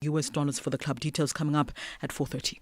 US dollars for the club. Details coming up at 4:30.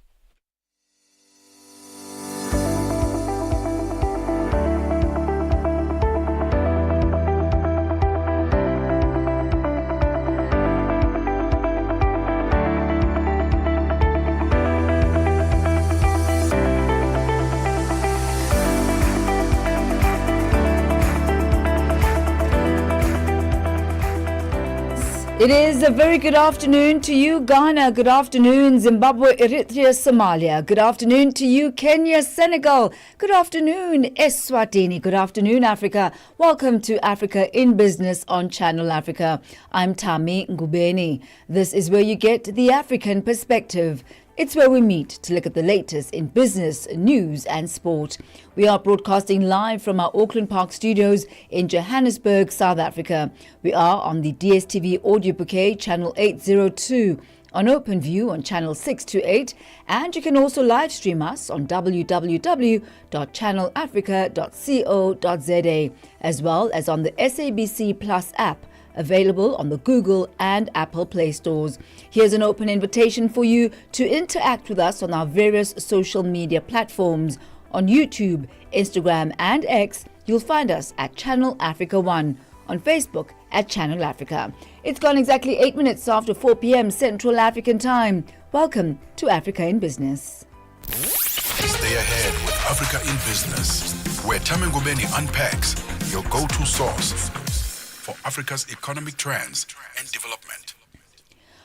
It is a very good afternoon to you, Ghana. Good afternoon, Zimbabwe, Eritrea, Somalia. Good afternoon to you, Kenya, Senegal. Good afternoon, Eswatini. Good afternoon, Africa. Welcome to Africa in Business on Channel Africa. I'm Thami Ngubeni. This is where you get the African perspective. It's where we meet to look at the latest in business, news and sport. We are broadcasting live from our Auckland Park studios in Johannesburg, South Africa. We are on the DSTV audio bouquet, channel 802, on OpenView on channel 628, and you can also live stream us on www.channelafrica.co.za, as well as on the SABC Plus app, available on the Google and Apple Play stores. Here's an open invitation for you to interact with us on our various social media platforms. On YouTube, Instagram and X, you'll find us at Channel Africa 1. On Facebook at Channel Africa. It's gone exactly 8 minutes after 4 p.m. Central African time. Welcome to Africa in Business. Stay ahead with Africa in Business, where Thami Ngubeni unpacks your go-to source for Africa's economic trends and development.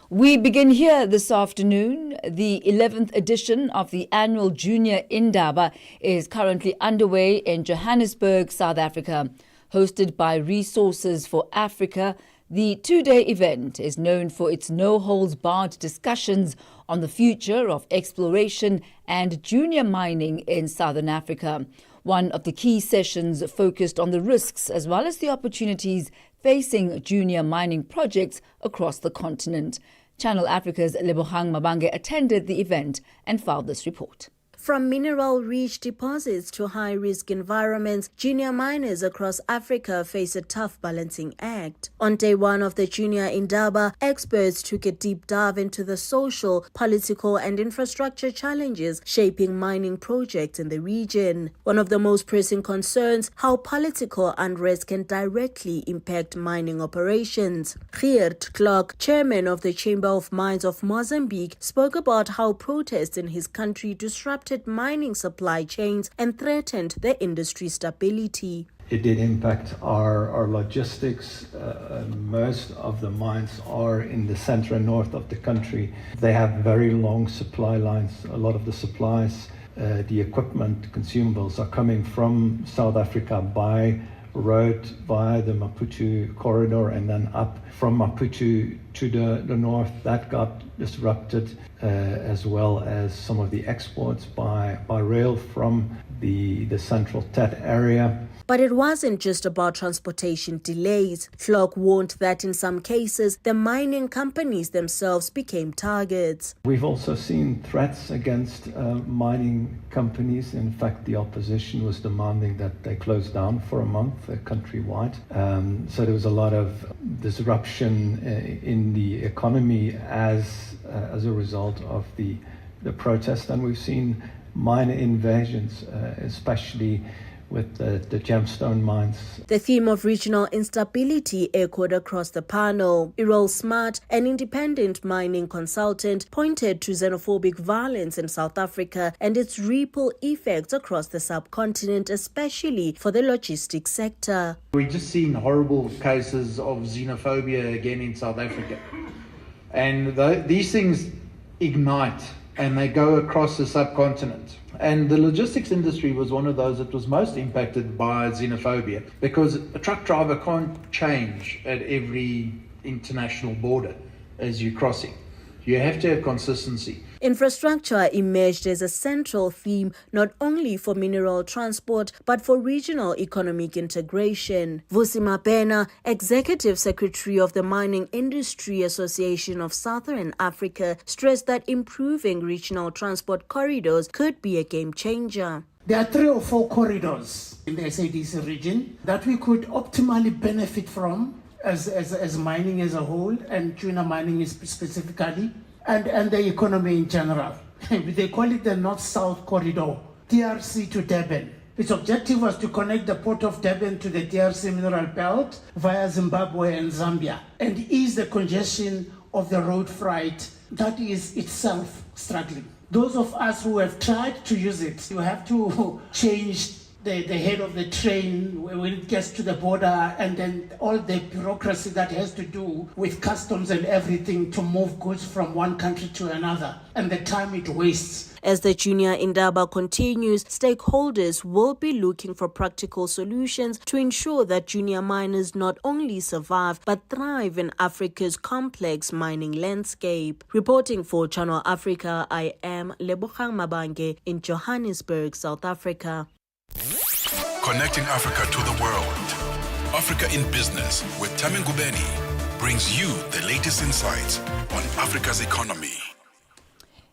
We begin here this afternoon. The 11th edition of the annual Junior Indaba is currently underway in Johannesburg, South Africa. Hosted by Resources for Africa, the two-day event is known for its no-holds-barred discussions on the future of exploration and junior mining in Southern Africa. One of the key sessions focused on the risks as well as the opportunities facing junior mining projects across the continent. Channel Africa's Lebohang Mabange attended the event and filed this report. From mineral-rich deposits to high-risk environments, junior miners across Africa face a tough balancing act. On day one of the Junior Indaba, experts took a deep dive into the social, political and infrastructure challenges shaping mining projects in the region. One of the most pressing concerns, how political unrest can directly impact mining operations. Geert Clark, chairman of the Chamber of Mines of Mozambique, spoke about how protests in his country disrupted mining supply chains and threatened the industry stability. It did impact our logistics. Most of the mines are in the center and north of the country. They have very long supply lines. A lot of the supplies, the equipment, consumables are coming from South Africa by road via the Maputo corridor and then up from Maputo to the north. That got disrupted, as well as some of the exports by rail from the central TET area. But it wasn't just about transportation delays. Clark warned that in some cases, the mining companies themselves became targets. We've also seen threats against mining companies. In fact, the opposition was demanding that they close down for a month countrywide. So there was a lot of disruption in the economy as a result of the protest. And we've seen minor invasions, especially with the gemstone mines. The theme of regional instability echoed across the panel. Errol Smart, an independent mining consultant, pointed to xenophobic violence in South Africa and its ripple effects across the subcontinent, especially for the logistics sector. We're just seeing horrible cases of xenophobia again in South Africa. And these things ignite and they go across the subcontinent. And the logistics industry was one of those that was most impacted by xenophobia because a truck driver can't change at every international border as you're crossing. You have to have consistency. Infrastructure emerged as a central theme not only for mineral transport but for regional economic integration. Vusi Mabena, Executive Secretary of the Mining Industry Association of Southern Africa, stressed that improving regional transport corridors could be a game changer. There are 3 or 4 corridors in the SADC region that we could optimally benefit from as mining as a whole and tuna mining is specifically, and the economy in general. They call it the North-South Corridor, DRC to Durban. Its objective was to connect the port of Durban to the DRC mineral belt via Zimbabwe and Zambia and ease the congestion of the road freight that is itself struggling. Those of us who have tried to use it, you have to change the head of the train when it gets to the border, and then all the bureaucracy that has to do with customs and everything to move goods from one country to another, and the time it wastes. As the Junior Indaba continues, stakeholders will be looking for practical solutions to ensure that junior miners not only survive but thrive in Africa's complex mining landscape. Reporting for Channel Africa, I am Lebogang Mabange in Johannesburg, South Africa. Connecting Africa to the world. Africa in Business with Thami Ngubeni brings you the latest insights on Africa's economy.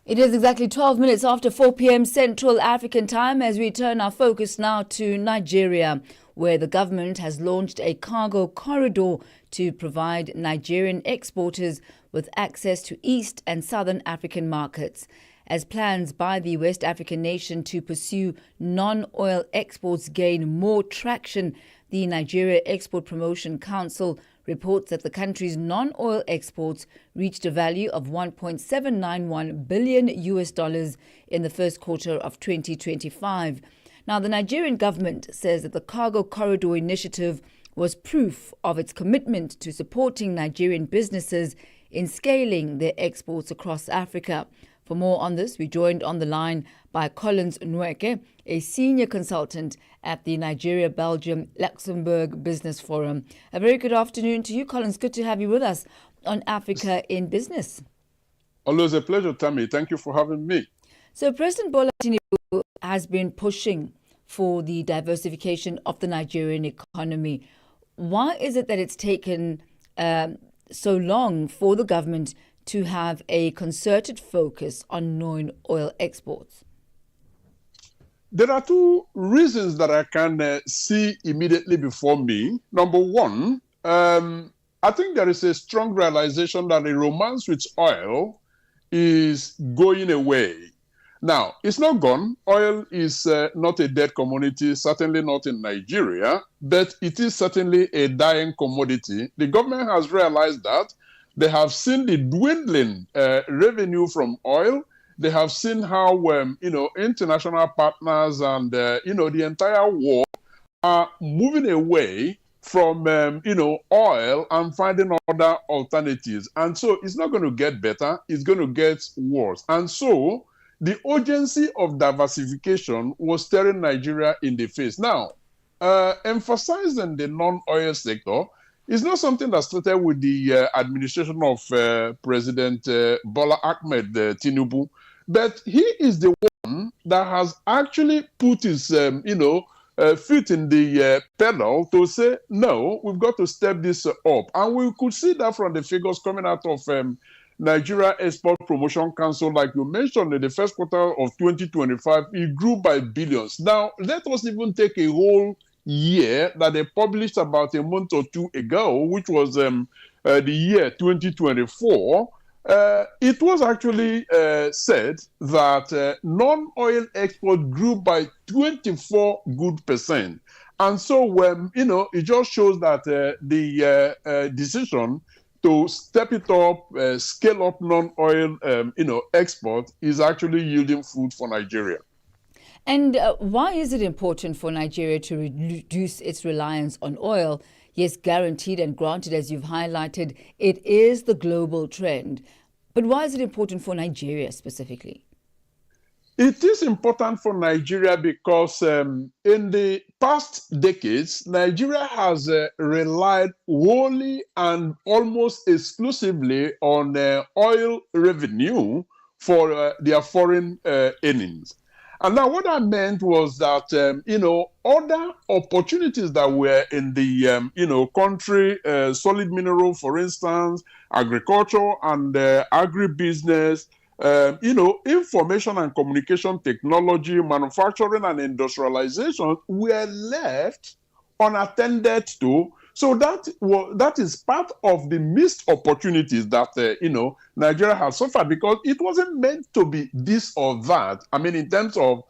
It is exactly 12 minutes after 4 p.m. Central African time as we turn our focus now to Nigeria, where the government has launched a cargo corridor to provide Nigerian exporters with access to East and Southern African markets. As plans by the West African nation to pursue non-oil exports gain more traction, the Nigeria Export Promotion Council reports that the country's non-oil exports reached a value of $1.791 billion in the first quarter of 2025. Now, the Nigerian government says that the Cargo Corridor initiative was proof of its commitment to supporting Nigerian businesses in scaling their exports across Africa. For more on this, we're joined on the line by Collins Nweke, a senior consultant at the Nigeria-Belgium-Luxembourg Business Forum. A very good afternoon to you, Collins. Good to have you with us on Africa in Business. Always a pleasure, Thami. Thank you for having me. So President Bola Tinubu has been pushing for the diversification of the Nigerian economy. Why is it that it's taken so long for the government to have a concerted focus on non-oil exports? There are two reasons that I can see immediately before me. Number one, I think there is a strong realization that the romance with oil is going away. Now, it's not gone. Oil is not a dead commodity, certainly not in Nigeria, but it is certainly a dying commodity. The government has realized that. They have seen the dwindling revenue from oil. They have seen how, international partners and, the entire world are moving away from, oil and finding other alternatives. And so it's not going to get better. It's going to get worse. And so the urgency of diversification was staring Nigeria in the face. Now, emphasizing the non-oil sector is not something that started with the administration of President Bola Ahmed Tinubu, but he is the one that has actually put his, feet in the pedal to say, no, we've got to step this up. And we could see that from the figures coming out of Nigeria Export Promotion Council, like you mentioned, in the first quarter of 2025, it grew by billions. Now, let us even take a whole year that they published about a month or two ago, which was the year 2024. It was actually said that non-oil export grew by 24%. And so, it just shows that the decision to step it up, scale up non-oil, export is actually yielding fruit for Nigeria. And why is it important for Nigeria to reduce its reliance on oil? Yes, guaranteed and granted, as you've highlighted, it is the global trend. But why is it important for Nigeria specifically? It is important for Nigeria because in the past decades, Nigeria has relied wholly and almost exclusively on oil revenue for their foreign earnings. And now what I meant was that, other opportunities that were in the, country, solid mineral, for instance, agriculture and agribusiness, information and communication technology, manufacturing and industrialization were left unattended to So that is part of the missed opportunities that Nigeria has suffered, because it wasn't meant to be this or that. I mean, in terms of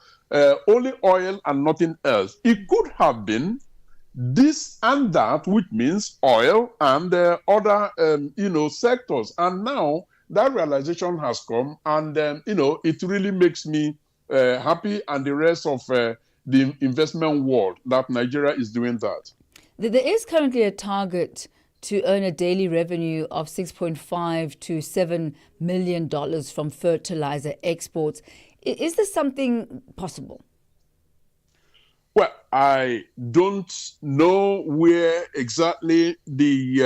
only oil and nothing else. It could have been this and that, which means oil and other sectors. And now that realization has come, and it really makes me happy, and the rest of the investment world, that Nigeria is doing that. There is currently a target to earn a daily revenue of $6.5 to $7 million from fertilizer exports. Is this something possible? Well, I don't know where exactly the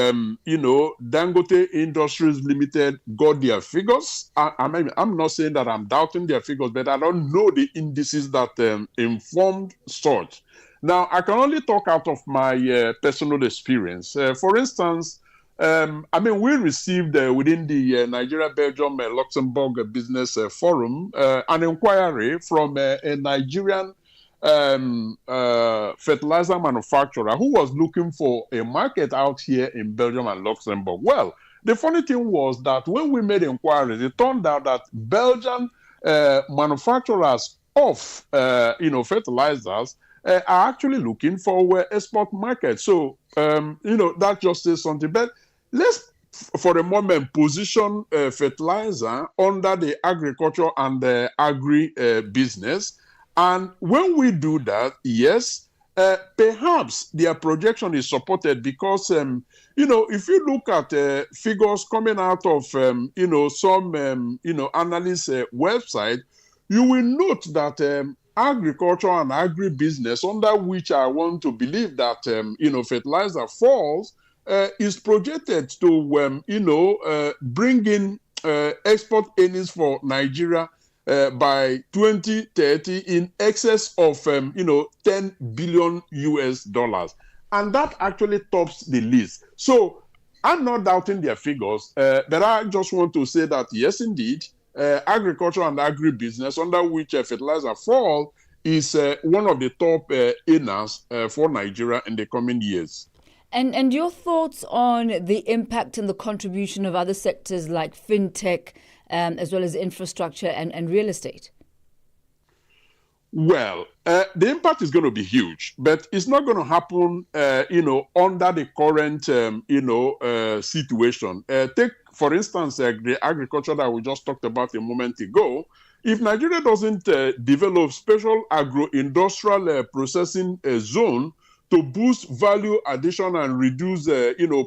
Dangote Industries Limited got their figures. I'm not saying that I'm doubting their figures, but I don't know the indices that informed such. Now, I can only talk out of my personal experience. For instance, we received within the Nigeria, Belgium, Luxembourg Business Forum an inquiry from a Nigerian fertilizer manufacturer who was looking for a market out here in Belgium and Luxembourg. Well, the funny thing was that when we made inquiries, it turned out that Belgian manufacturers of fertilizers are actually looking for export markets. So that just says something. But let's for a moment position fertilizer under the agriculture and the agri business. And when we do that, yes, perhaps their projection is supported because, if you look at figures coming out of, some, analyst website, you will note that agriculture and agribusiness, under which I want to believe that, fertilizer falls, is projected to, bring in export earnings for Nigeria by 2030 in excess of 10 billion US dollars, and that actually tops the list. So I'm not doubting their figures, but I just want to say that yes, indeed, agriculture and agribusiness, under which fertilizer fall, is one of the top earners for Nigeria in the coming years. And your thoughts on the impact and the contribution of other sectors like fintech, as well as infrastructure and real estate? Well, the impact is going to be huge, but it's not going to happen, under the current, situation. Take, for instance, the agriculture that we just talked about a moment ago. If Nigeria doesn't develop special agro-industrial processing zone to boost value addition and reduce,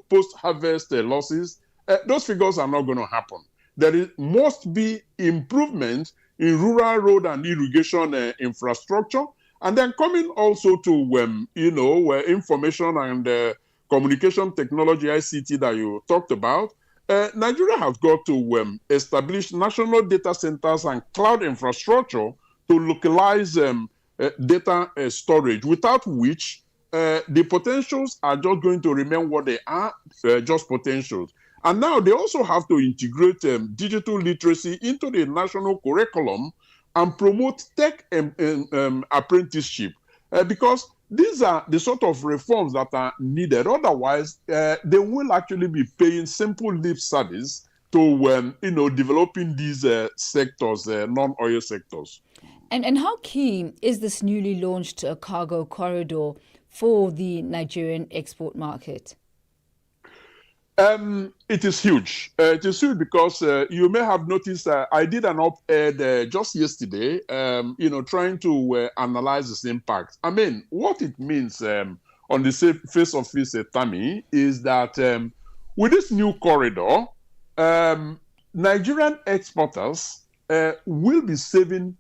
post-harvest losses, those figures are not going to happen. There must be improvement in rural road and irrigation infrastructure, and then coming also to information and communication technology, ICT, that you talked about. Nigeria has got to establish national data centers and cloud infrastructure to localize data storage, without which the potentials are just going to remain what they are, just potentials. And now they also have to integrate digital literacy into the national curriculum and promote tech apprenticeship, because these are the sort of reforms that are needed. Otherwise, they will actually be paying simple lip service to developing these sectors, non-oil sectors. And how key is this newly launched cargo corridor for the Nigerian export market? It is huge. It is huge because you may have noticed I did an op-ed just yesterday, trying to analyze this impact. I mean, what it means on the face of this, Thami, is that with this new corridor, Nigerian exporters will be saving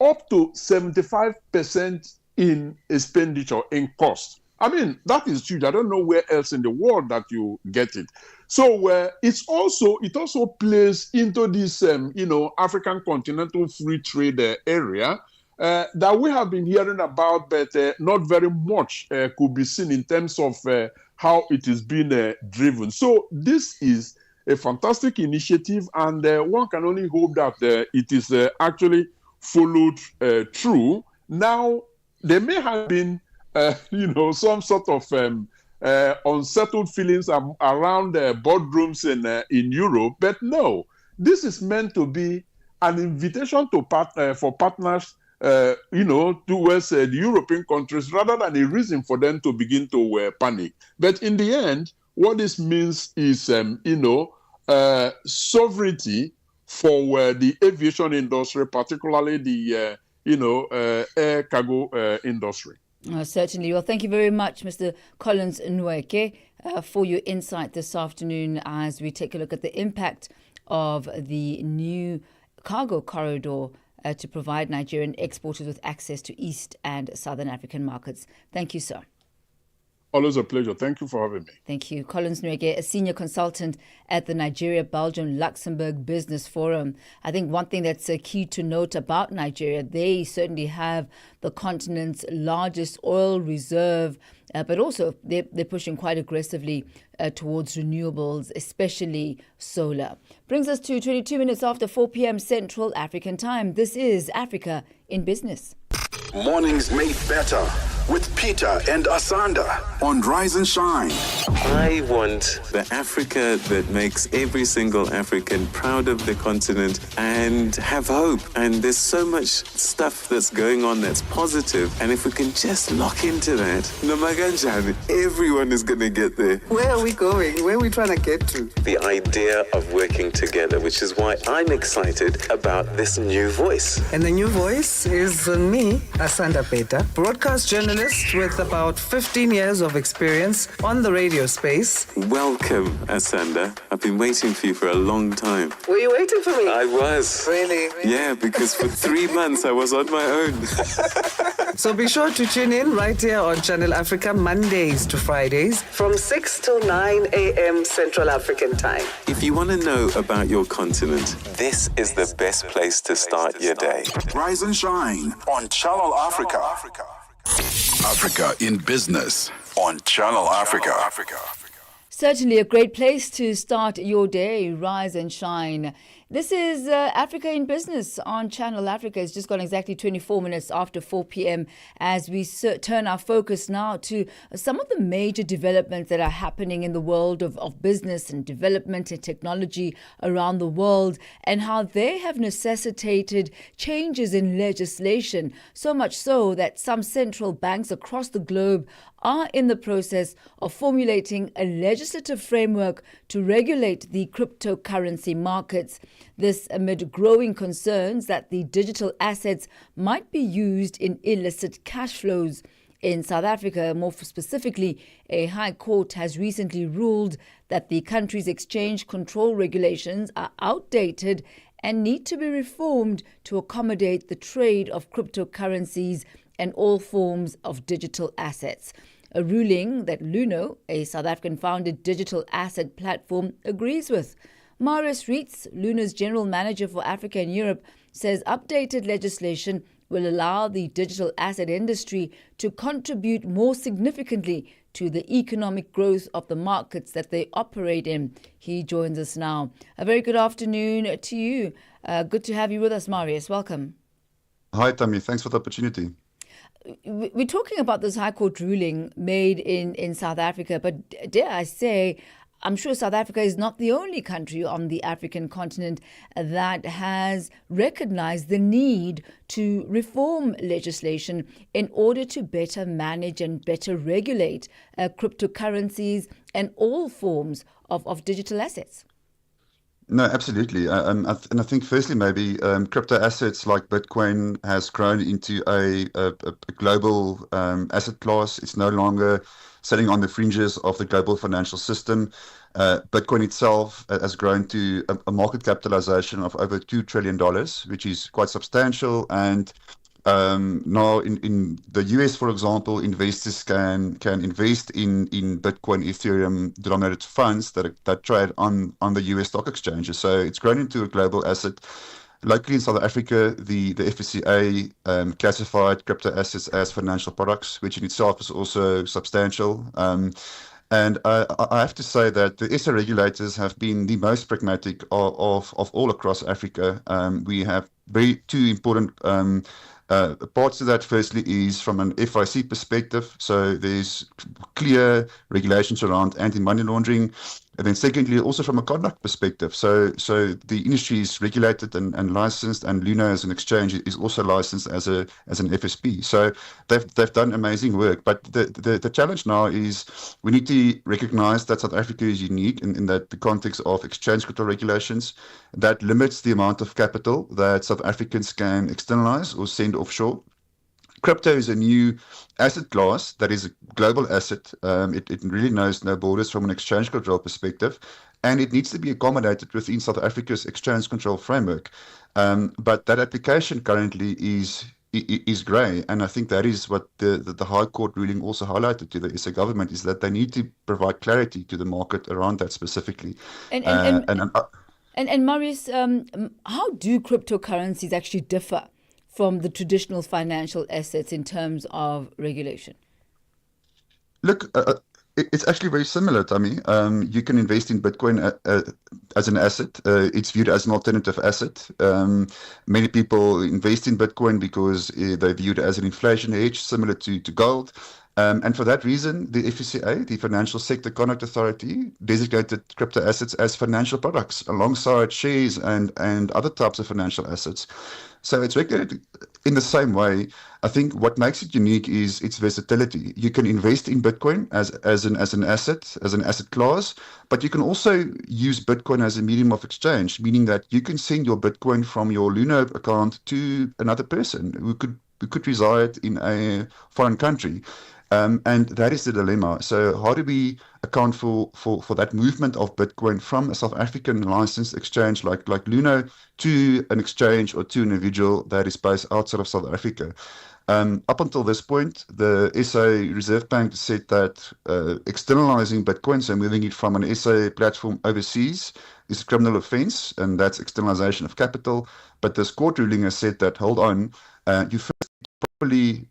up to 75% in expenditure, in cost. I mean, that is huge. I don't know where else in the world that you get it. So it also plays into this, African continental free trade area that we have been hearing about, but not very much could be seen in terms of how it is being driven. So this is a fantastic initiative, and one can only hope that it is actually followed through. Now, there may have been some sort of unsettled feelings around boardrooms in Europe. But no, this is meant to be an invitation to for partners, towards the European countries, rather than a reason for them to begin to panic. But in the end, what this means is, sovereignty for the aviation industry, particularly the, air cargo industry. Certainly. Well, thank you very much, Mr. Collins Nweke, for your insight this afternoon as we take a look at the impact of the new cargo corridor to provide Nigerian exporters with access to East and Southern African markets. Thank you, sir. Always a pleasure. Thank you for having me. Thank you. Collins Nweke, a senior consultant at the Nigeria, Belgium, Luxembourg Business Forum. I think one thing that's key to note about Nigeria, they certainly have the continent's largest oil reserve, but also they're pushing quite aggressively towards renewables, especially solar. Brings us to 22 minutes after 4 p.m. Central African time. This is Africa in Business. Mornings made better with Peter and Asanda on Rise and Shine. I want the Africa that makes every single African proud of the continent and have hope. And there's so much stuff that's going on that's positive. And if we can just lock into that, Namaganjani, everyone is going to get there. Where are we going? Where are we trying to get to? The idea of working together, which is why I'm excited about this new voice. And the new voice is me, Asanda Peta, broadcast journalist with about 15 years of experience on the radio space. Welcome, Asanda. I've been waiting for you for a long time. Were you waiting for me? I was. Really? Yeah, because for 3 months I was on my own. So be sure to tune in right here on Channel Africa Mondays to Fridays from 6 till 9 a.m. Central African time. If you want to know about your continent, this is the best place to start your day. Rise and Shine on Channel Africa. Africa in Business on Channel Africa. Certainly a great place to start your day. Rise and shine. This is Africa in Business on Channel Africa. It's just gone exactly 24 minutes after 4 p.m. as we turn our focus now to some of the major developments that are happening in the world of business and development and technology around the world, and how they have necessitated changes in legislation, so much so that some central banks across the globe are in the process of formulating a legislative framework to regulate the cryptocurrency markets. This amid growing concerns that the digital assets might be used in illicit cash flows. In South Africa, more specifically, a high court has recently ruled that the country's exchange control regulations are outdated and need to be reformed to accommodate the trade of cryptocurrencies and all forms of digital assets. A ruling that Luno, a South African-founded digital asset platform, agrees with. Marius Reitz, Luna's general manager for Africa and Europe, says updated legislation will allow the digital asset industry to contribute more significantly to the economic growth of the markets that they operate in. He joins us now. A very good afternoon to you. Good to have you with us, Marius. Welcome. Hi, Thami. Thanks for the opportunity. We're talking about this High Court ruling made in South Africa, but dare I say, I'm sure South Africa is not the only country on the African continent that has recognized the need to reform legislation in order to better manage and better regulate cryptocurrencies and all forms of digital assets. No, absolutely. And I think firstly, maybe crypto assets like Bitcoin has grown into a global asset class. It's no longer sitting on the fringes of the global financial system. Bitcoin itself has grown to a market capitalization of over $2 trillion, which is quite substantial. And now in the US, for example, investors can invest in Bitcoin, Ethereum denominated funds that trade on the US stock exchanges. So it's grown into a global asset. Locally in South Africa, the FSCA classified crypto assets as financial products, which in itself is also substantial. And I have to say that the SA regulators have been the most pragmatic of all across Africa. We have two important Parts of that, firstly, is from an FIC perspective. So there's clear regulations around anti-money laundering. And then secondly, also from a conduct perspective. So the industry is regulated and licensed, and Luna as an exchange is also licensed as an FSP. So they've done amazing work. But the challenge now is we need to recognize that South Africa is unique in that the context of exchange control regulations that limits the amount of capital that South Africans can externalize or send offshore. Crypto is a new asset class that is a global asset. It really knows no borders from an exchange control perspective, and it needs to be accommodated within South Africa's exchange control framework. But that application currently is grey, and I think that is what the High Court ruling also highlighted to the SA government, is that they need to provide clarity to the market around that specifically. And Marius, how do cryptocurrencies actually differ from the traditional financial assets in terms of regulation? Look, it's actually very similar, Thami. You can invest in Bitcoin as an asset. It's viewed as an alternative asset. Many people invest in Bitcoin because they view it as an inflation hedge, similar to gold. And for that reason, the FCA, the Financial Sector Conduct Authority, designated crypto assets as financial products alongside shares and other types of financial assets. So it's regulated in the same way. I think what makes it unique is its versatility. You can invest in Bitcoin as an asset class, but you can also use Bitcoin as a medium of exchange, meaning that you can send your Bitcoin from your Luna account to another person who could reside in a foreign country. And that is the dilemma. So how do we account for that movement of Bitcoin from a South African licensed exchange like Luna to an exchange or to an individual that is based outside of South Africa? Up until this point, the SA Reserve Bank said that externalizing Bitcoin, so moving it from an SA platform overseas, is a criminal offense, and that's externalization of capital. But this court ruling has said that, hold on, you first properly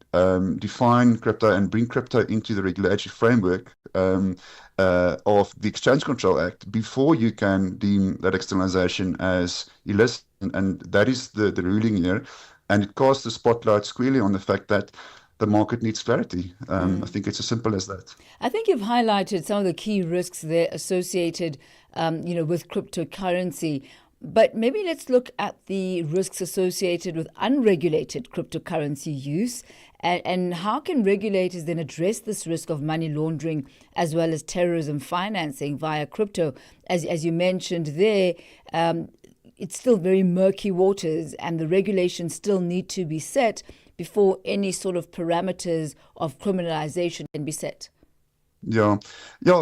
define crypto and bring crypto into the regulatory framework of the Exchange Control Act before you can deem that externalization as illicit. And that is the ruling here. And it casts the spotlight squarely on the fact that the market needs clarity. I think it's as simple as that. I think you've highlighted some of the key risks there associated, with cryptocurrency. But maybe let's look at the risks associated with unregulated cryptocurrency use, and how can regulators then address this risk of money laundering as well as terrorism financing via crypto? As you mentioned there, it's still very murky waters, and the regulations still need to be set before any sort of parameters of criminalization can be set. Yeah.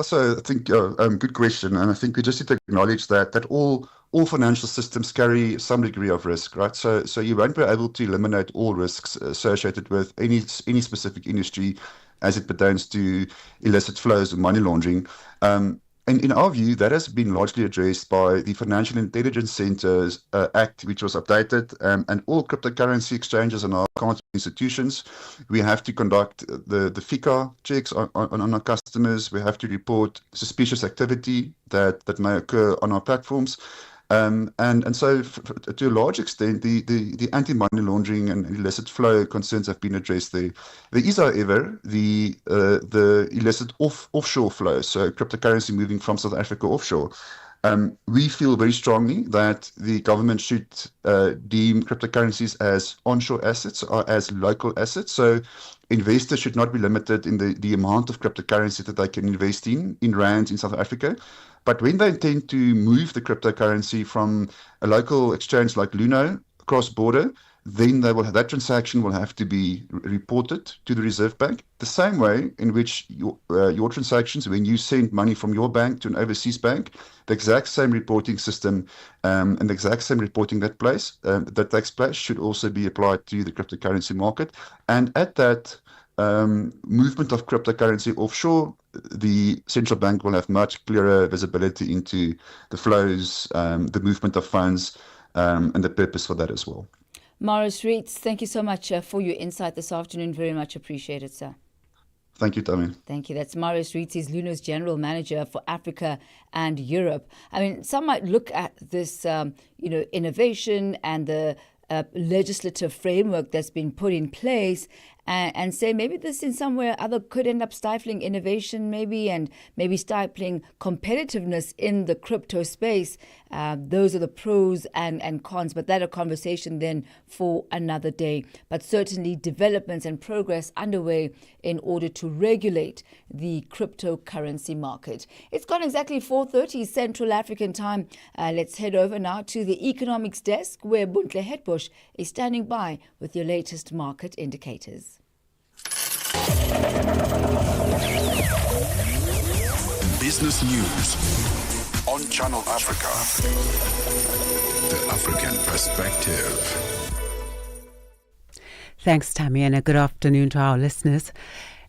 So I think good question, and I think we just need to acknowledge that all financial systems carry some degree of risk, right? So you won't be able to eliminate all risks associated with any specific industry as it pertains to illicit flows of money laundering. And in our view, that has been largely addressed by the Financial Intelligence Centres Act, which was updated, and all cryptocurrency exchanges and our account institutions, we have to conduct the FICA checks on our customers. We have to report suspicious activity that may occur on our platforms. And so to a large extent, the anti-money laundering and illicit flow concerns have been addressed there. There is, however, the illicit offshore flow, so cryptocurrency moving from South Africa offshore. We feel very strongly that the government should deem cryptocurrencies as onshore assets or as local assets. So investors should not be limited in the amount of cryptocurrency that they can invest in rands in South Africa. But when they intend to move the cryptocurrency from a local exchange like Luno cross border, then that transaction will have to be reported to the Reserve Bank, the same way in which your transactions, when you send money from your bank to an overseas bank, the exact same reporting system and the exact same reporting that takes place should also be applied to the cryptocurrency market. And at that movement of cryptocurrency offshore, the central bank will have much clearer visibility into the flows, the movement of funds, and the purpose for that as well. Marius Reitz, thank you so much for your insight this afternoon. Very much appreciated, sir. Thank you, Thami. Thank you. That's Marius Reitz. He's Luno's General Manager for Africa and Europe. I mean, some might look at this, innovation and the legislative framework that's been put in place, and say maybe this in some way or other could end up stifling innovation maybe, and maybe stifling competitiveness in the crypto space. Those are the pros and cons, but that's a conversation then for another day. But certainly developments and progress underway in order to regulate the cryptocurrency market. It's gone exactly 4:30 Central African time. Let's head over now to the economics desk where Buntle Hetbush is standing by with your latest market indicators. Business News on Channel Africa. The African Perspective. Thanks, Thami, and a good afternoon to our listeners.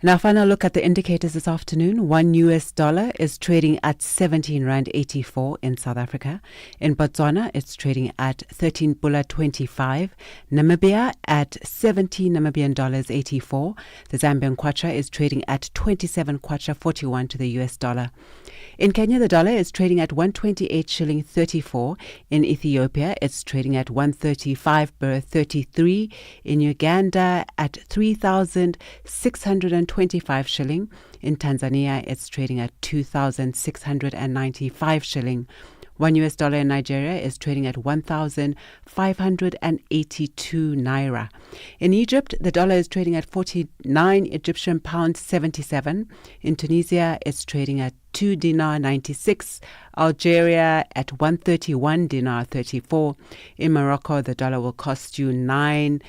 In our final look at the indicators this afternoon, $1 is trading at 17 Rand 84 in South Africa. In Botswana, it's trading at 13 Pula 25. Namibia at 17 Namibian dollars 84. The Zambian kwacha is trading at 27 kwacha 41 to the US dollar. In Kenya, the dollar is trading at 128 shilling 34. In Ethiopia, it's trading at 135 birr 33. In Uganda, at 3,625 shilling. In Tanzania, it's trading at 2,695 shilling. $1 in Nigeria is trading at 1,582 naira. In Egypt, the dollar is trading at 49 Egyptian pounds 77. In Tunisia, it's trading at 2 dinar 96. Algeria at 131 dinar 34. In Morocco, the dollar will cost you 9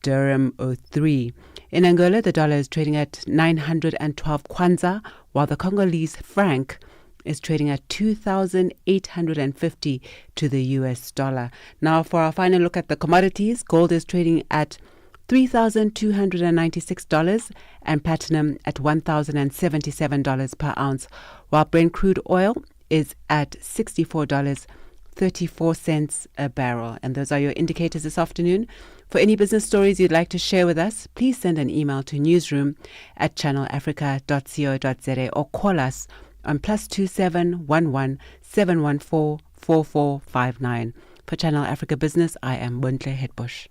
dirham 03. In Angola, the dollar is trading at 912 kwanza, while the Congolese franc is trading at 2,850 to the US dollar. Now for our final look at the commodities, gold is trading at $3,296 and platinum at $1,077 per ounce, while Brent crude oil is at $64.34 a barrel. And those are your indicators this afternoon. For any business stories you'd like to share with us, please send an email to newsroom@channelafrica.co.za or call us on +27 11 714 4459. For Channel Africa Business, I am Buntle Hetbush.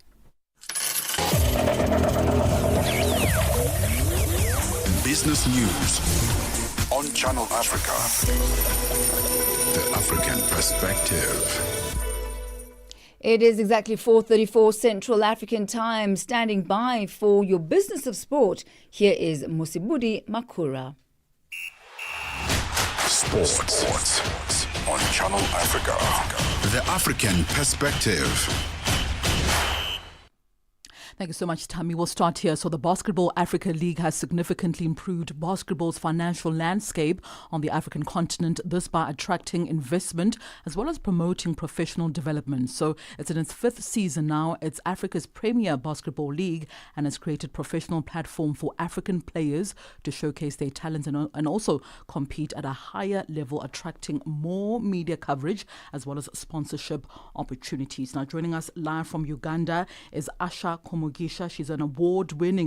Business News on Channel Africa. The African Perspective. It is exactly 4:34 Central African time. Standing by for your Business of Sport, here is Musibudi Makura. Sports on Channel Africa. The African Perspective. Thank you so much, Thami. We'll start here. So the Basketball Africa League has significantly improved basketball's financial landscape on the African continent, this by attracting investment as well as promoting professional development. So it's in its fifth season now. It's Africa's premier basketball league and has created professional platform for African players to showcase their talents and also compete at a higher level, attracting more media coverage as well as sponsorship opportunities. Now, joining us live from Uganda is Asha Mugisha. She's an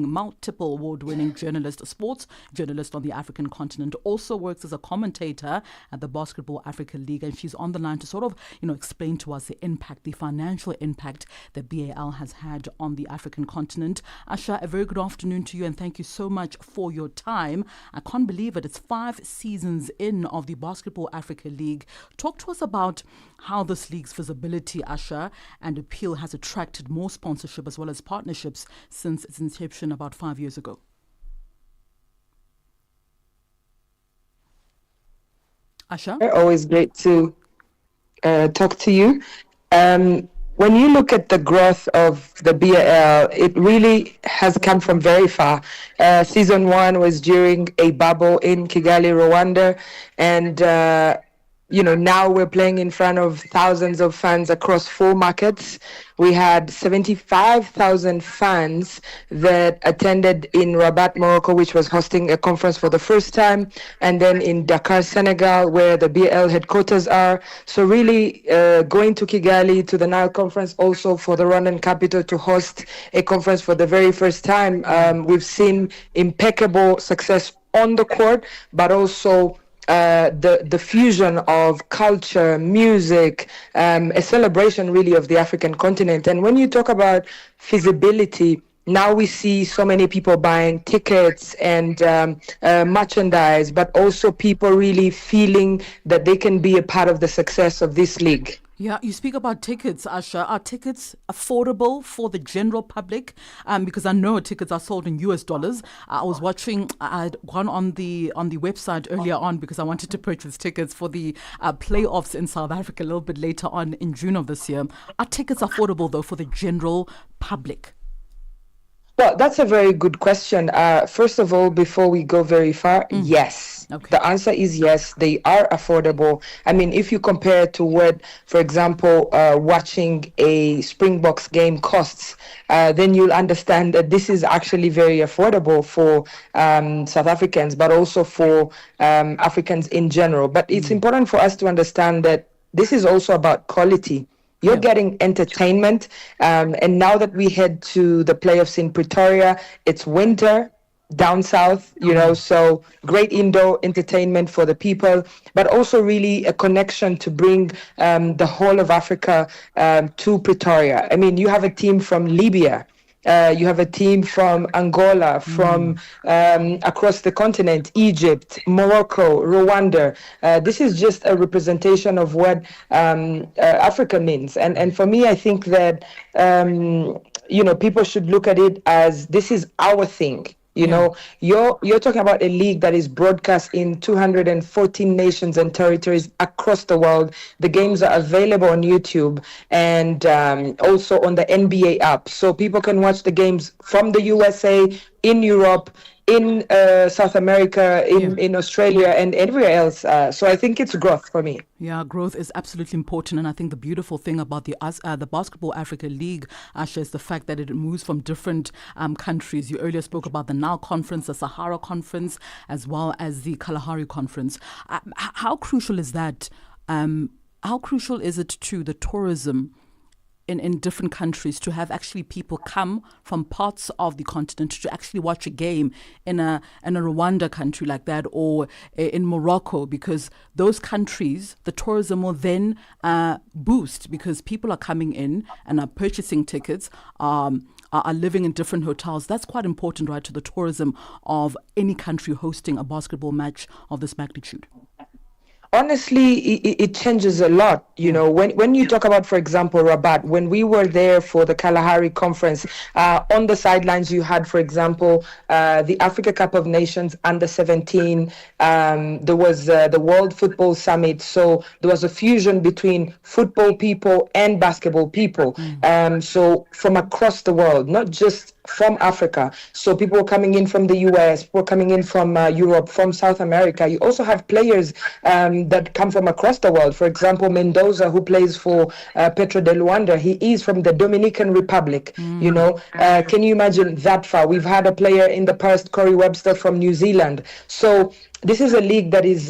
multiple award-winning journalist, sports journalist on the African continent, also works as a commentator at the Basketball Africa League, and she's on the line to sort of, explain to us the financial impact that BAL has had on the African continent. Asha, a very good afternoon to you, and thank you so much for your time. I can't believe it. It's 5 seasons in of the Basketball Africa League. Talk to us about how this league's visibility, Asha, and appeal has attracted more sponsorship as well as partnerships since its inception about 5 years ago. Asha? Always great to talk to you. When you look at the growth of the BAL, it really has come from very far. Season 1 was during a bubble in Kigali, Rwanda, and now we're playing in front of thousands of fans across 4 markets. We had 75,000 fans that attended in Rabat, Morocco, which was hosting a conference for the first time, and then in Dakar, Senegal, where the BAL headquarters are. So really going to Kigali, to the Nile conference, also for the Rwandan capital to host a conference for the very first time. We've seen impeccable success on the court, but also the fusion of culture, music, a celebration really of the African continent. And when you talk about feasibility, now we see so many people buying tickets and merchandise, but also people really feeling that they can be a part of the success of this league. Yeah, you speak about tickets, Asha. Are tickets affordable for the general public? Because I know tickets are sold in US dollars. I was watching, I'd gone on the website earlier on because I wanted to purchase tickets for the playoffs in South Africa a little bit later on in June of this year. Are tickets affordable, though, for the general public? Well, that's a very good question. First of all, before we go very far, yes. Okay. The answer is yes, they are affordable. I mean, if you compare to what, for example, watching a Springboks game costs, then you'll understand that this is actually very affordable for South Africans, but also for Africans in general. But it's important for us to understand that this is also about quality. You're getting entertainment. And now that we head to the playoffs in Pretoria, it's winter down south, so great indoor entertainment for the people, but also really a connection to bring the whole of Africa to Pretoria. I mean, you have a team from Libya. You have a team from Angola, from across the continent, Egypt, Morocco, Rwanda. This is just a representation of what Africa means. And for me, I think that, people should look at it as this is our thing. You're talking about a league that is broadcast in 214 nations and territories across the world. The games are available on YouTube and also on the NBA app. So people can watch the games from the USA, in Europe, in South America, in Australia, and everywhere else. So I think it's growth for me. Yeah, growth is absolutely important. And I think the beautiful thing about the Basketball Africa League, Asha, is the fact that it moves from different countries. You earlier spoke about the Nile Conference, the Sahara Conference, as well as the Kalahari Conference. How crucial is that? How crucial is it to the tourism in different countries to have actually people come from parts of the continent to actually watch a game in a Rwanda country like that, or in Morocco, because those countries, the tourism will then boost because people are coming in and are purchasing tickets, are living in different hotels. That's quite important, right, to the tourism of any country hosting a basketball match of this magnitude. Honestly, it changes a lot. When you talk about, for example, Rabat, when we were there for the Kalahari conference, on the sidelines, you had, for example, the Africa Cup of Nations under 17. There was the World Football Summit. So there was a fusion between football people and basketball people. So from across the world, not just from Africa. So people were coming in from the US, people were coming in from Europe, from South America. You also have players that come from across the world. For example, Mendoza, who plays for Petro de Luanda, he is from the Dominican Republic. Can you imagine that far? We've had a player in the past, Corey Webster, from New Zealand. So this is a league that is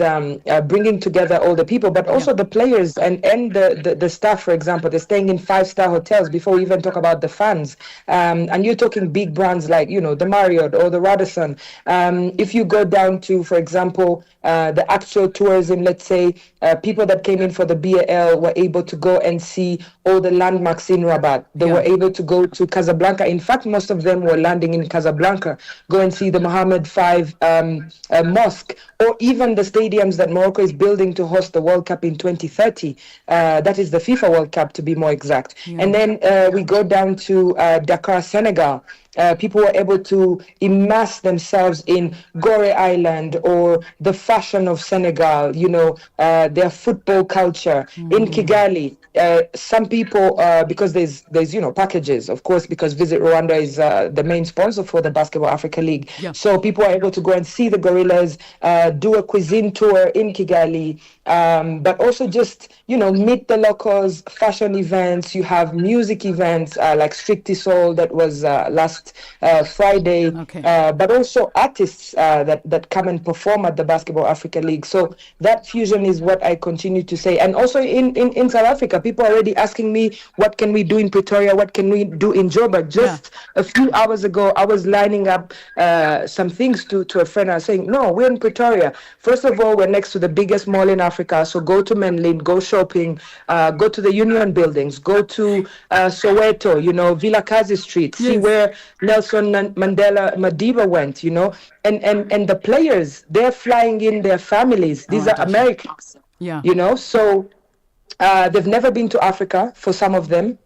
bringing together all the people, but also the players and the staff, for example. They're staying in 5-star hotels before we even talk about the fans. And you're talking big brands like, the Marriott or the Radisson. If you go down to, for example, the actual tourism, let's say, people that came in for the BAL were able to go and see all the landmarks in Rabat. They were able to go to Casablanca. In fact, most of them were landing in Casablanca, go and see the Mohammed V mosque, or even the stadiums that Morocco is building to host the World Cup in 2030. That is the FIFA World Cup, to be more exact. And then we go down to Dakar, Senegal. People were able to immerse themselves in Gorée Island or the fashion of Senegal, their football culture. In Kigali, some people, because there's packages, of course, because Visit Rwanda is the main sponsor for the Basketball Africa League. So people are able to go and see the gorillas, do a cuisine tour in Kigali, but also just, meet the locals, fashion events. You have music events like Strictly Soul that was last Friday, but also artists that come and perform at the Basketball Africa League. So that fusion is what I continue to say. And also in South Africa, people are already asking me, what can we do in Pretoria? What can we do in Joburg? Just a few hours ago, I was lining up some things to a friend. I was saying, no, we're in Pretoria. First of all, we're next to the biggest mall in Africa. So go to Menlyn, go shopping, go to the Union buildings, go to Soweto, Villa Kazi Street, see where Nelson Mandela Madiba went, and the players, they're flying in their families. These are Americans, so they've never been to Africa for some of them,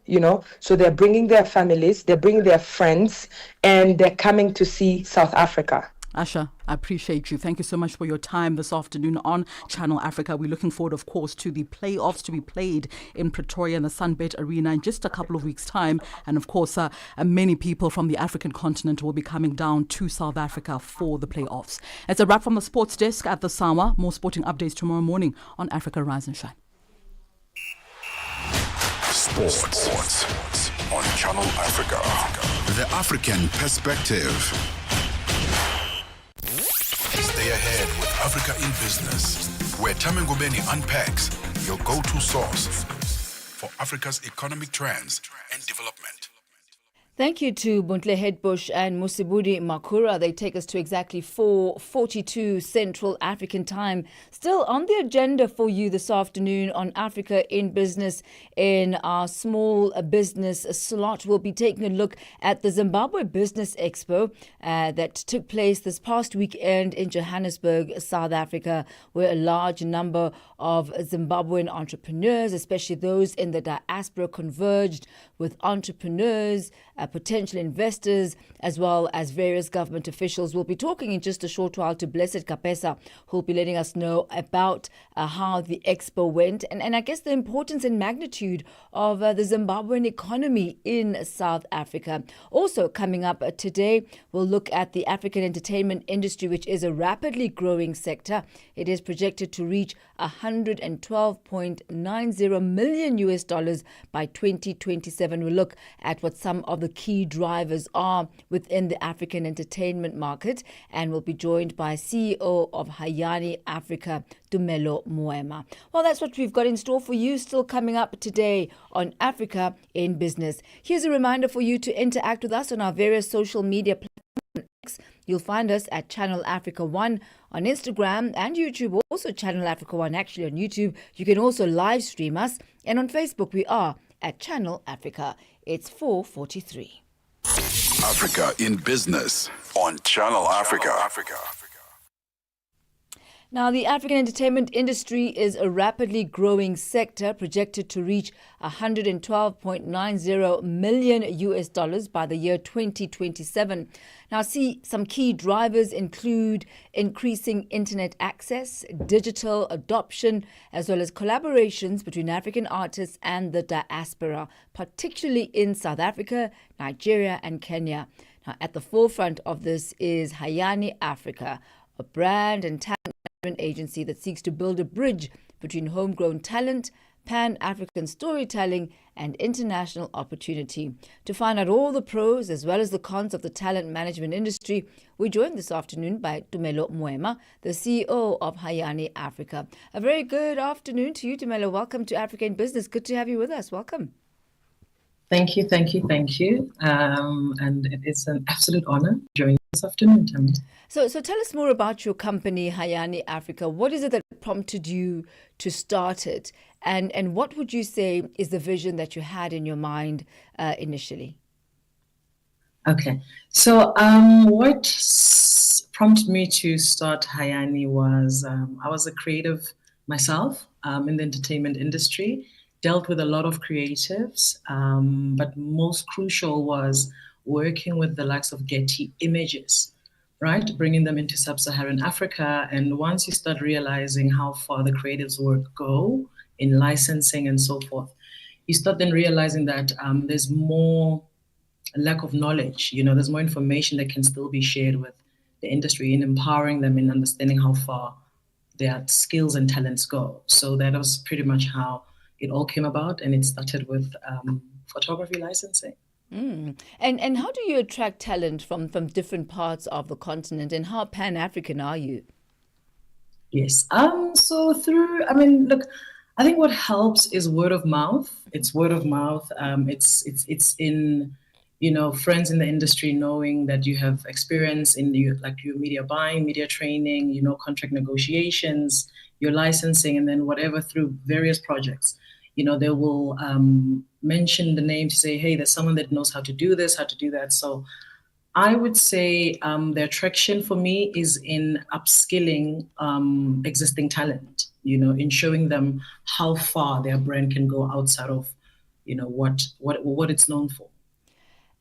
so they're bringing their families, they're bringing their friends, and they're coming to see South Africa. Asha, I appreciate you. Thank you so much for your time this afternoon on Channel Africa. We're looking forward, of course, to the playoffs to be played in Pretoria in the Sunbet Arena in just a couple of weeks' time. And, of course, many people from the African continent will be coming down to South Africa for the playoffs. It's a wrap from the sports desk at the Sawa. More sporting updates tomorrow morning on Africa Rise and Shine. Sports on Channel Africa. The African perspective. Stay ahead with Africa in Business, where Thami Ngubeni unpacks your go-to source for Africa's economic trends and development. Thank you to Buntle Headbush and Musibudi Makura. They take us to exactly 4:42 Central African Time. Still on the agenda for you this afternoon on Africa in Business. In our small business slot, we'll be taking a look at the Zimbabwe Business Expo that took place this past weekend in Johannesburg, South Africa, where a large number of Zimbabwean entrepreneurs, especially those in the diaspora, converged with entrepreneurs, potential investors, as well as various government officials. We'll be talking in just a short while to Blessed Kapesa, who'll be letting us know about how the expo went and I guess the importance and magnitude of the Zimbabwean economy in South Africa. Also coming up today, we'll look at the African entertainment industry, which is a rapidly growing sector. It is projected to reach $112.90 million by 2027. We'll look at what some of the key drivers are within the African entertainment market, and we'll be joined by CEO of Hayani Africa, Tumelo Moema. Well, that's what we've got in store for you. Still coming up today on Africa in Business. Here's a reminder for you to interact with us on our various social media platforms. You'll find us at Channel Africa 1 on Instagram and YouTube, also Channel Africa 1 actually on YouTube. You can also live stream us, and on Facebook we are at Channel Africa. It's 4:43. Africa in Business on Channel Africa. Now, the African entertainment industry is a rapidly growing sector projected to reach $112.90 million by the year 2027. Now, some key drivers include increasing internet access, digital adoption, as well as collaborations between African artists and the diaspora, particularly in South Africa, Nigeria, and Kenya. Now, at the forefront of this is Hayani Africa, a brand and talent agency that seeks to build a bridge between homegrown talent, pan-African storytelling, and international opportunity. To find out all the pros as well as the cons of the talent management industry, we're joined this afternoon by Tumelo Moema, the CEO of Hayani Africa. A very good afternoon to you, Tumelo. Welcome to Africa in Business. Good to have you with us. Welcome. Thank you. And it's an absolute honor joining this afternoon, Thami. So tell us more about your company, Hayani Africa. What is it that prompted you to start it? And what would you say is the vision that you had in your mind initially? Okay. So what prompted me to start Hayani was I was a creative myself in the entertainment industry, dealt with a lot of creatives, but most crucial was working with the likes of Getty Images, right? Bringing them into sub-Saharan Africa. And once you start realizing how far the creatives work go in licensing and so forth, you start then realizing that there's more lack of knowledge. There's more information that can still be shared with the industry in empowering them in understanding how far their skills and talents go. So that was pretty much how it all came about, and it started with photography licensing. And how do you attract talent from different parts of the continent, and how Pan-African are you? Yes. So through, I mean, look, I think what helps is word of mouth. It's word of mouth. It's in, friends in the industry knowing that you have experience in your media buying, media training, contract negotiations, your licensing, and then whatever through various projects. They will mention the name to say, hey, there's someone that knows how to do this, how to do that. So I would say the attraction for me is in upskilling existing talent, in showing them how far their brand can go outside of, what it's known for.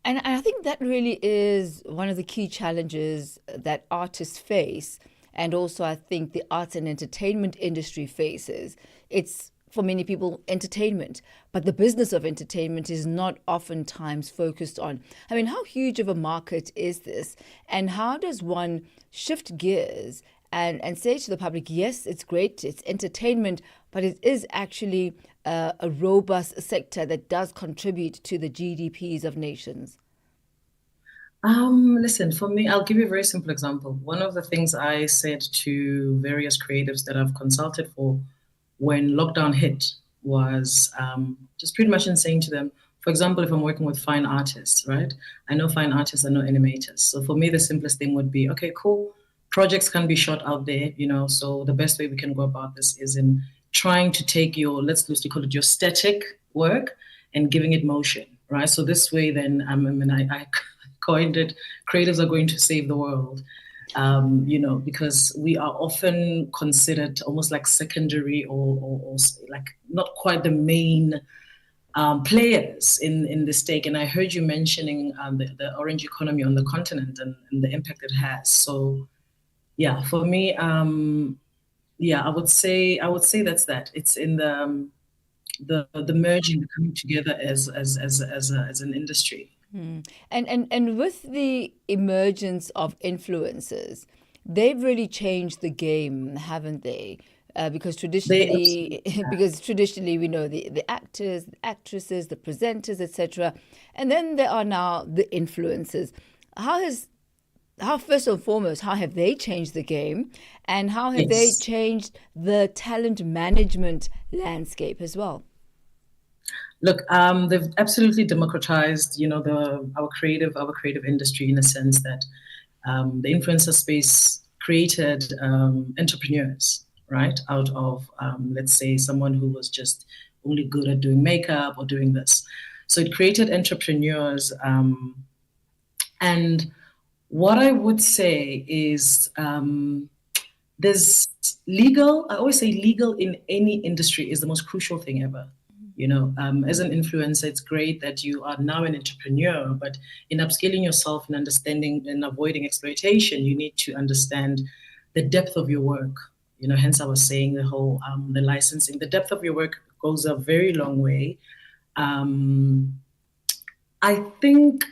And I think that really is one of the key challenges that artists face. And also, I think the arts and entertainment industry faces. It's, for many people, entertainment. But the business of entertainment is not oftentimes focused on. I mean, how huge of a market is this? And how does one shift gears and say to the public, yes, it's great, it's entertainment, but it is actually a robust sector that does contribute to the GDPs of nations? Listen, for me, I'll give you a very simple example. One of the things I said to various creatives that I've consulted for when lockdown hit was just pretty much in saying to them, for example, if I'm working with fine artists, right? I know fine artists, I know animators. So for me, the simplest thing would be, okay, cool. Projects can be shot out there, so the best way we can go about this is in trying to take your, let's loosely call it your static work and giving it motion, right? So this way then, I coined it, creatives are going to save the world. Because we are often considered almost like secondary or like not quite the main players in the stake. And I heard you mentioning the orange economy on the continent and the impact it has. So, yeah, for me, I would say that's that. It's in the merging, the coming together as an industry. And with the emergence of influencers, they've really changed the game, haven't they? Because traditionally, we know the actors, the actresses, the presenters, etc., and then there are now the influencers. How first and foremost, how have they changed the game, and how have they changed the talent management landscape as well? Look, they've absolutely democratized, our creative industry in a sense that the influencer space created entrepreneurs, right? Out of, let's say, someone who was just only good at doing makeup or doing this. So it created entrepreneurs. And what I would say is there's legal, I always say legal in any industry is the most crucial thing ever. As an influencer, it's great that you are now an entrepreneur, but in upskilling yourself and understanding and avoiding exploitation, you need to understand the depth of your work. Hence I was saying the whole, the licensing, the depth of your work goes a very long way. I think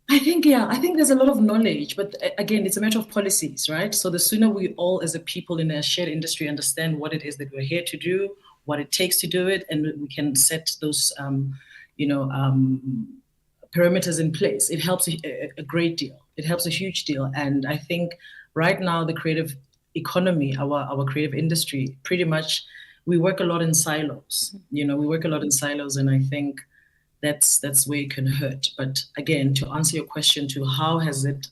there's a lot of knowledge, but again, it's a matter of policies, right? So the sooner we all as a people in a shared industry understand what it is that we're here to do, what it takes to do it, and we can set those, parameters in place. It helps a great deal. It helps a huge deal. And I think right now the creative economy, our creative industry, pretty much we work a lot in silos. And I think that's where it can hurt. But again, to answer your question to how has it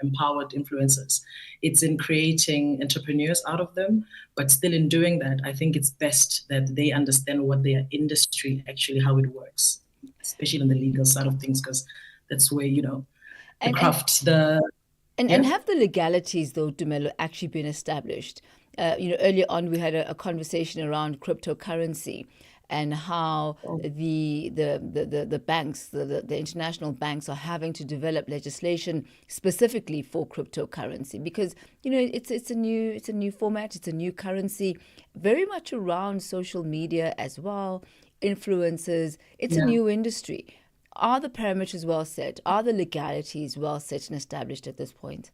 empowered influencers, it's in creating entrepreneurs out of them, but still in doing that, I think it's best that they understand what their industry actually, how it works, especially on the legal side of things, because that's where, the craft, And have the legalities, though, Dumelo, actually been established? Earlier on, we had a conversation around cryptocurrency and how the banks, the international banks, are having to develop legislation specifically for cryptocurrency because it's a new format, it's a new currency, very much around social media as well, influencers. It's a new industry. Are the parameters well set? Are the legalities well set and established at this point?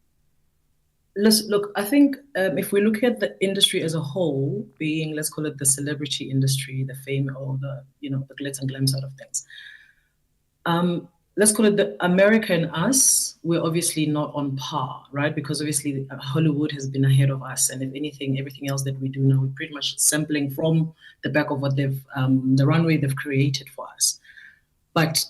Look, I think if we look at the industry as a whole, being, let's call it the celebrity industry, the fame or the, the glitz and glam side of things, let's call it the America and us, we're obviously not on par, right? Because obviously Hollywood has been ahead of us. And if anything, everything else that we do now, we're pretty much sampling from the back of what the runway they've created for us. But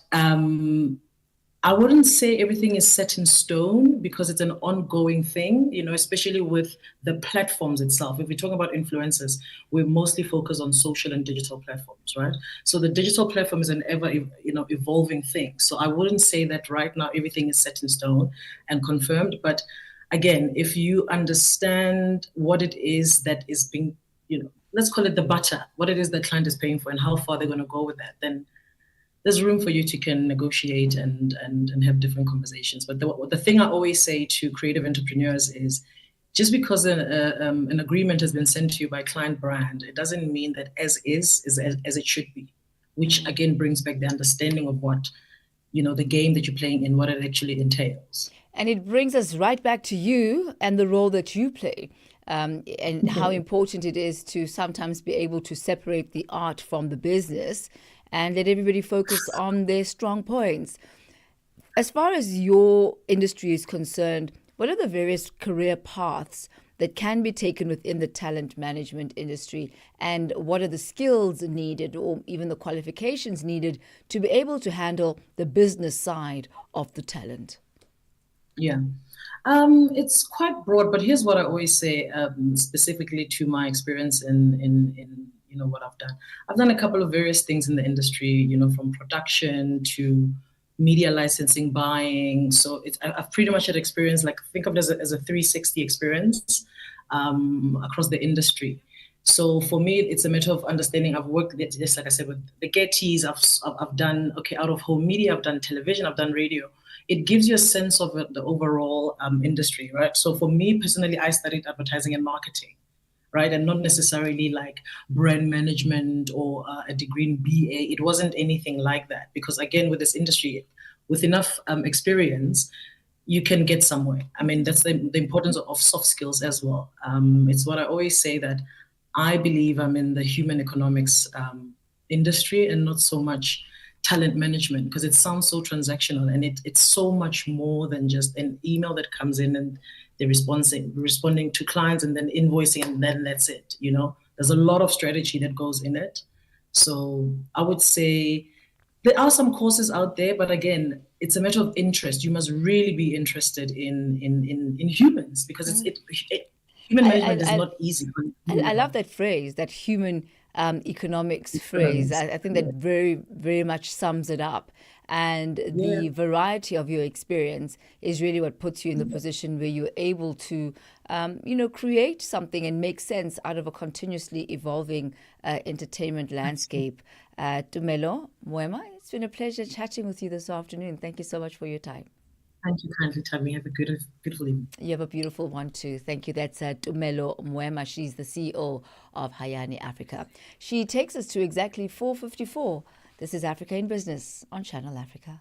I wouldn't say everything is set in stone because it's an ongoing thing, especially with the platforms itself. If we talk about influencers, we're mostly focused on social and digital platforms, right? So the digital platform is an ever, evolving thing. So I wouldn't say that right now everything is set in stone and confirmed. But again, if you understand what it is that is being, let's call it the butter, what it is the client is paying for and how far they're going to go with that, then there's room for you to can negotiate and have different conversations. But the thing I always say to creative entrepreneurs is just because an agreement has been sent to you by client brand, it doesn't mean that as it should be, which again brings back the understanding of what, the game that you're playing and what it actually entails. And it brings us right back to you and the role that you play. And how important it is to sometimes be able to separate the art from the business and let everybody focus on their strong points. As far as your industry is concerned, what are the various career paths that can be taken within the talent management industry, and what are the skills needed or even the qualifications needed to be able to handle the business side of the talent? Yeah. It's quite broad, but here's what I always say, specifically to my experience in what I've done. I've done a couple of various things in the industry, from production to media licensing, buying. So I've pretty much had experience, like think of it as a 360 experience across the industry. So for me, it's a matter of understanding. I've worked, just like I said, with the Gettys. I've done out of home media. I've done television. I've done radio. It gives you a sense of the overall industry, right? So for me personally, I studied advertising and marketing, right? And not necessarily like brand management or a degree in BA. It wasn't anything like that, because again, with this industry, with enough experience, you can get somewhere. I mean, that's the importance of soft skills as well. It's what I always say, that I believe I'm in the human economics industry and not so much talent management, because it sounds so transactional, and it's so much more than just an email that comes in and they're responding to clients and then invoicing and then that's it. There's a lot of strategy that goes in it. So I would say there are some courses out there, but again, it's a matter of interest. You must really be interested in humans, because human management is not easy. I love that phrase, that human economics phrase. I think that very, very much sums it up. And the variety of your experience is really what puts you in the position where you're able to, create something and make sense out of a continuously evolving entertainment landscape. Tumelo Mwema, it's been a pleasure chatting with you this afternoon. Thank you so much for your time. Thank you kindly, Thami. Have a beautiful evening. You have a beautiful one too. Thank you. That's Tumelo Mwema. She's the CEO of Hayani Africa. She takes us to exactly 4:54. This is Africa in Business on Channel Africa.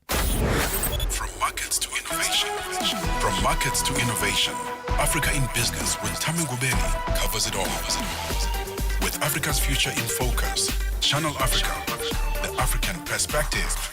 From markets to innovation. From markets to innovation. Africa in Business with Thami Ngubeni covers it all. With Africa's future in focus. Channel Africa, the African perspective.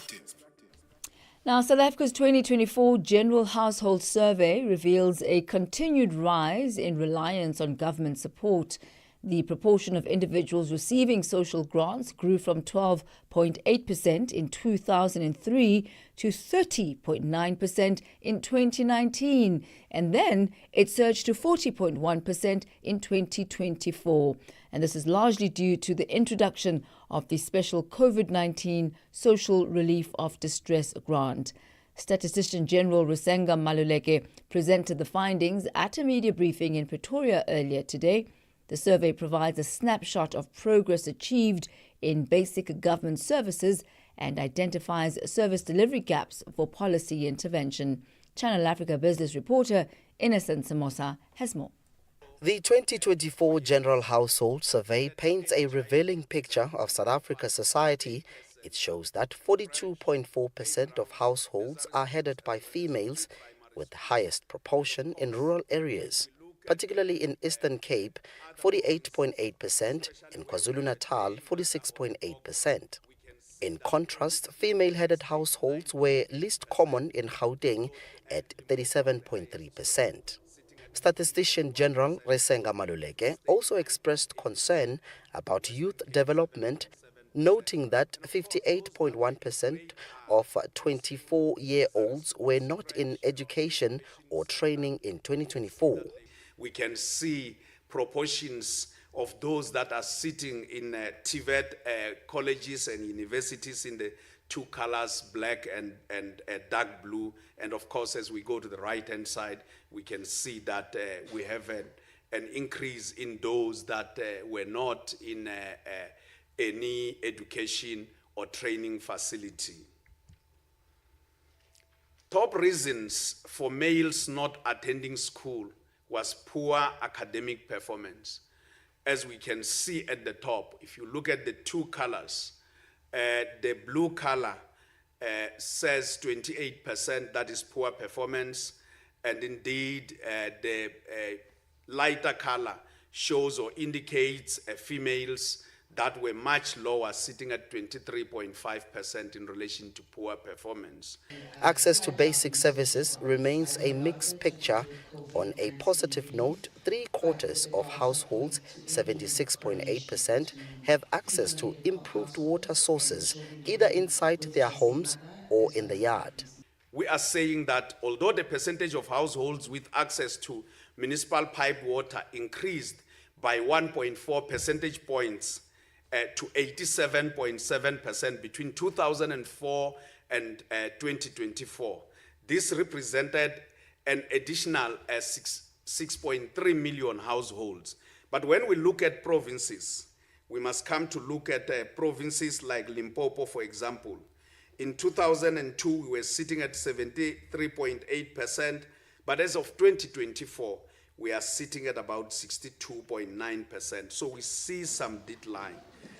Now, South Africa's 2024 General Household Survey reveals a continued rise in reliance on government support. The proportion of individuals receiving social grants grew from 12.8% in 2003 to 30.9% in 2019, and then it surged to 40.1% in 2024. And this is largely due to the introduction of the special COVID-19 Social Relief of Distress Grant. Statistician General Rusenga Maluleke presented the findings at a media briefing in Pretoria earlier today. The survey provides a snapshot of progress achieved in basic government services and identifies service delivery gaps for policy intervention. Channel Africa business reporter Innocent Samosa has more. The 2024 General Household Survey paints a revealing picture of South Africa's society. It shows that 42.4% of households are headed by females, with the highest proportion in rural areas, particularly in Eastern Cape, 48.8%, in KwaZulu-Natal, 46.8%. In contrast, female-headed households were least common in Gauteng at 37.3%. Statistician General Resenga Maluleke also expressed concern about youth development, noting that 58.1% of 24-year-olds were not in education or training in 2024. We can see proportions of those that are sitting in TVET colleges and universities in the two colors, black and dark blue. And of course, as we go to the right-hand side, we can see that we have an increase in those that were not in any education or training facility. Top reasons for males not attending school was poor academic performance. As we can see at the top, if you look at the two colors, the blue color says 28%, that is poor performance, and indeed the lighter color shows or indicates females that were much lower, sitting at 23.5% in relation to poor performance. Access to basic services remains a mixed picture. On a positive note, 3/4 of households, 76.8%, have access to improved water sources, either inside their homes or in the yard. We are saying that although the percentage of households with access to municipal piped water increased by 1.4 percentage points to 87.7% between 2004 and 2024. This represented an additional 6.3 million households. But when we look at provinces, we must come to look at provinces like Limpopo, for example. In 2002, we were sitting at 73.8%, but as of 2024, we are sitting at about 62.9%. So we see some decline.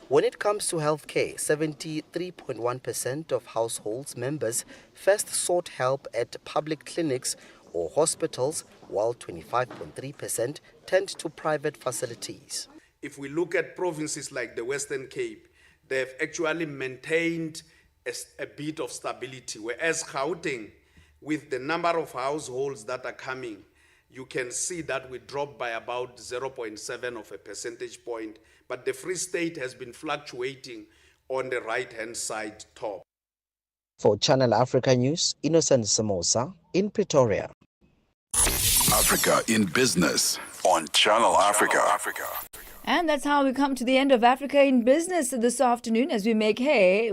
When it comes to healthcare, 73.1% of households members first sought help at public clinics or hospitals, while 25.3% turned to private facilities. If we look at provinces like the Western Cape, they've actually maintained a bit of stability, whereas Gauteng, with the number of households that are coming, you can see that we dropped by about 0.7 of a percentage point, but the Free State has been fluctuating on the right-hand side top. For Channel Africa News, Innocent Samosa in Pretoria. Africa in Business on Channel Africa. And that's how we come to the end of Africa in Business this afternoon as we make way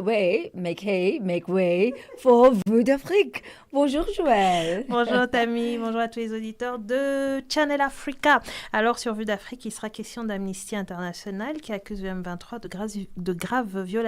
for Vue d'Afrique. Bonjour Joël. Bonjour Thami, bonjour à tous les auditeurs de Channel Africa. Alors sur Vue d'Afrique, il sera question d'Amnesty International qui accuse le M23 de graves violations